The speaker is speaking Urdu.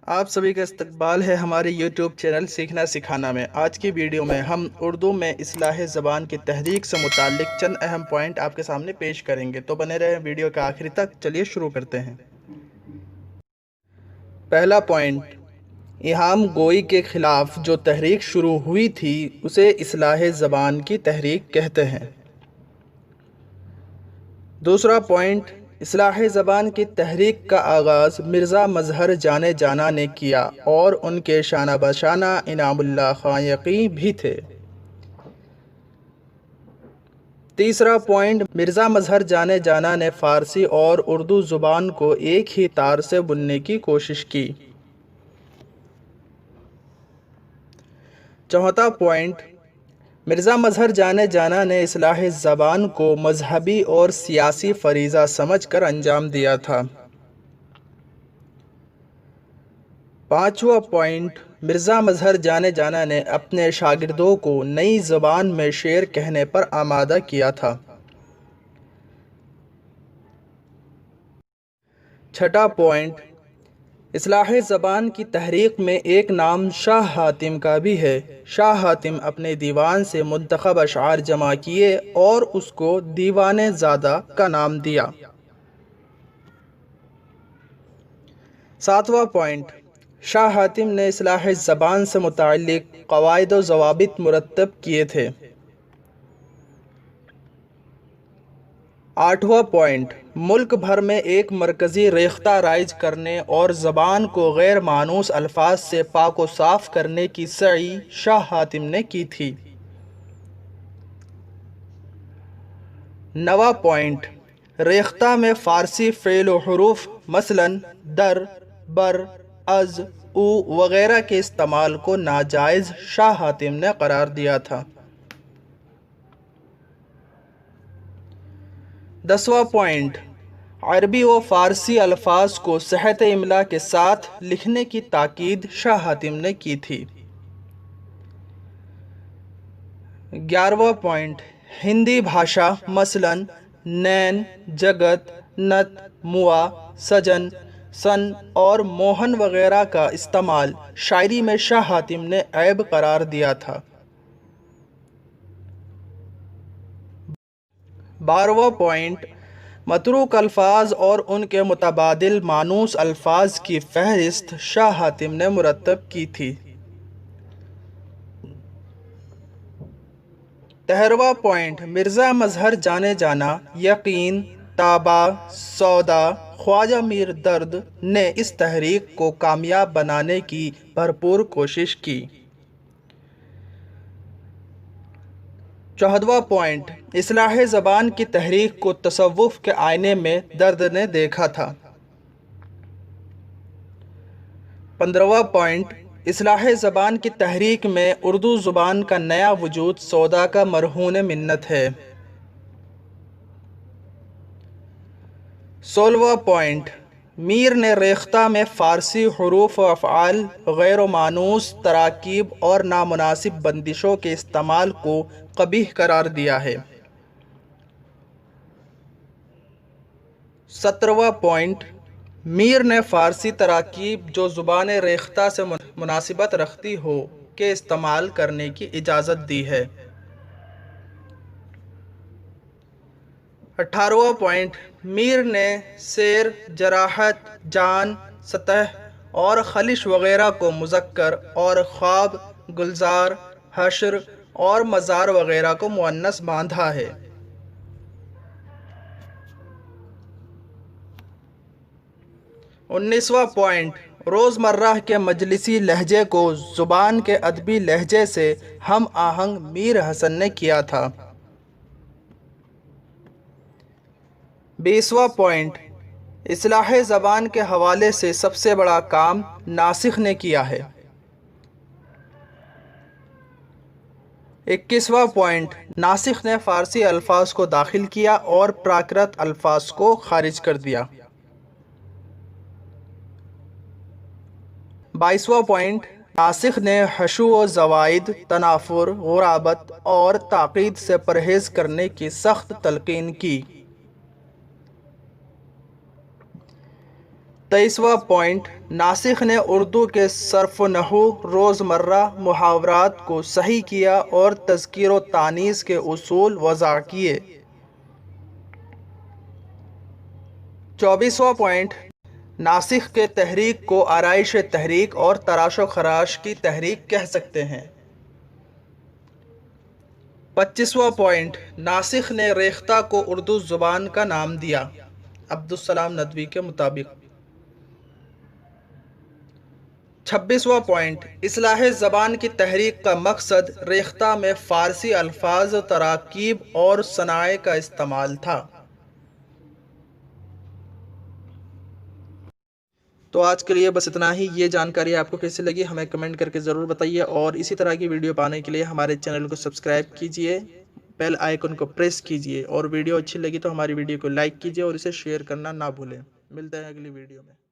آپ سبھی کا استقبال ہے ہمارے یوٹیوب چینل سیکھنا سکھانا میں۔ آج کی ویڈیو میں ہم اردو میں اصلاح زبان کی تحریک سے متعلق چند اہم پوائنٹ آپ کے سامنے پیش کریں گے، تو بنے رہیں ویڈیو کے آخری تک۔ چلیے شروع کرتے ہیں۔ پہلا پوائنٹ، ایہام گوئی کے خلاف جو تحریک شروع ہوئی تھی اسے اصلاح زبان کی تحریک کہتے ہیں۔ دوسرا پوائنٹ، اصلاح زبان کی تحریک کا آغاز مرزا مظہر جانے جانا نے کیا اور ان کے شانہ بشانہ انعام اللہ خاں یقین بھی تھے۔ تیسرا پوائنٹ، مرزا مظہر جانے جانا نے فارسی اور اردو زبان کو ایک ہی تار سے بننے کی کوشش کی۔ چوتھا پوائنٹ، مرزا مظہر جانے جانا نے اصلاح زبان کو مذہبی اور سیاسی فریضہ سمجھ کر انجام دیا تھا۔ پانچواں پوائنٹ، مرزا مظہر جانے جانا نے اپنے شاگردوں کو نئی زبان میں شعر کہنے پر آمادہ کیا تھا۔ چھٹا پوائنٹ، اصلاح زبان کی تحریک میں ایک نام شاہ حاتم کا بھی ہے۔ شاہ حاتم اپنے دیوان سے منتخب اشعار جمع کیے اور اس کو دیوان زادہ کا نام دیا۔ ساتواں پوائنٹ، شاہ حاتم نے اصلاح زبان سے متعلق قواعد و ضوابط مرتب کیے تھے۔ آٹھواں پوائنٹ، ملک بھر میں ایک مرکزی ریختہ رائج کرنے اور زبان کو غیر مانوس الفاظ سے پاک و صاف کرنے کی سعی شاہ حاتم نے کی تھی۔ نواں پوائنٹ، ریختہ میں فارسی فعل و حروف مثلاً در، بر، از، او وغیرہ کے استعمال کو ناجائز شاہ حاتم نے قرار دیا تھا۔ 10واں پوائنٹ، عربی و فارسی الفاظ کو صحت املا کے ساتھ لکھنے کی تاکید شاہ حاتم نے کی تھی۔ 11واں پوائنٹ، ہندی بھاشا مثلاً نین، جگت، نت، موا، سجن، سن اور موہن وغیرہ کا استعمال شاعری میں شاہ حاتم نے عیب قرار دیا تھا۔ 12واں پوائنٹ، متروک الفاظ اور ان کے متبادل مانوس الفاظ کی فہرست شاہ حاتم نے مرتب کی تھی۔ 13واں پوائنٹ، مرزا مظہر جانے جانا، یقین، تابہ، سودا، خواجہ میر درد نے اس تحریک کو کامیاب بنانے کی بھرپور کوشش کی۔ 14واں پوائنٹ، اصلاح زبان کی تحریک کو تصوف کے آئینے میں درد نے دیکھا تھا۔ 15واں پوائنٹ، اصلاح زبان کی تحریک میں اردو زبان کا نیا وجود سودا کا مرہون منت ہے۔ 16واں پوائنٹ، میر نے ریختہ میں فارسی حروف و افعال، غیر و مانوس تراکیب اور نامناسب بندشوں کے استعمال کو قبیح قرار دیا ہے۔ 17واں پوائنٹ، میر نے فارسی تراکیب جو زبان ریختہ سے مناسبت رکھتی ہو کے استعمال کرنے کی اجازت دی ہے۔ 18واں پوائنٹ، میر نے سیر، جراحت، جان، سطح اور خلش وغیرہ کو مذکر اور خواب، گلزار، حشر اور مزار وغیرہ کو مؤنث باندھا ہے۔ 19واں پوائنٹ، روزمرہ کے مجلسی لہجے کو زبان کے ادبی لہجے سے ہم آہنگ میر حسن نے کیا تھا۔ 20واں پوائنٹ، اصلاح زبان کے حوالے سے سب سے بڑا کام ناسخ نے کیا ہے۔ 21واں پوائنٹ، ناسخ نے فارسی الفاظ کو داخل کیا اور پراکرت الفاظ کو خارج کر دیا۔ 22واں پوائنٹ، ناسخ نے حشو و زوائد، تنافر، غرابت اور تعقید سے پرہیز کرنے کی سخت تلقین کی۔ 23واں پوائنٹ، ناسخ نے اردو کے صرف و نحو، روزمرہ محاورات کو صحیح کیا اور تذکیر و تانیث کے اصول وضع کیے۔ 24واں پوائنٹ، ناسخ کے تحریک کو آرائش تحریک اور تراش و خراش کی تحریک کہہ سکتے ہیں۔ 25واں پوائنٹ، ناسخ نے ریختہ کو اردو زبان کا نام دیا، عبدالسلام ندوی کے مطابق۔ 26واں پوائنٹ، اصلاح زبان کی تحریک کا مقصد ریختہ میں فارسی الفاظ، تراکیب اور صنائع کا استعمال تھا۔ تو آج کے لیے بس اتنا ہی۔ یہ جانکاری آپ کو کیسی لگی ہمیں کمنٹ کر کے ضرور بتائیے، اور اسی طرح کی ویڈیو پانے کے لیے ہمارے چینل کو سبسکرائب کیجئے، بیل آئیکن کو پریس کیجئے، اور ویڈیو اچھی لگی تو ہماری ویڈیو کو لائک کیجئے اور اسے شیئر کرنا نہ بھولیں۔ ملتے ہیں اگلی ویڈیو میں۔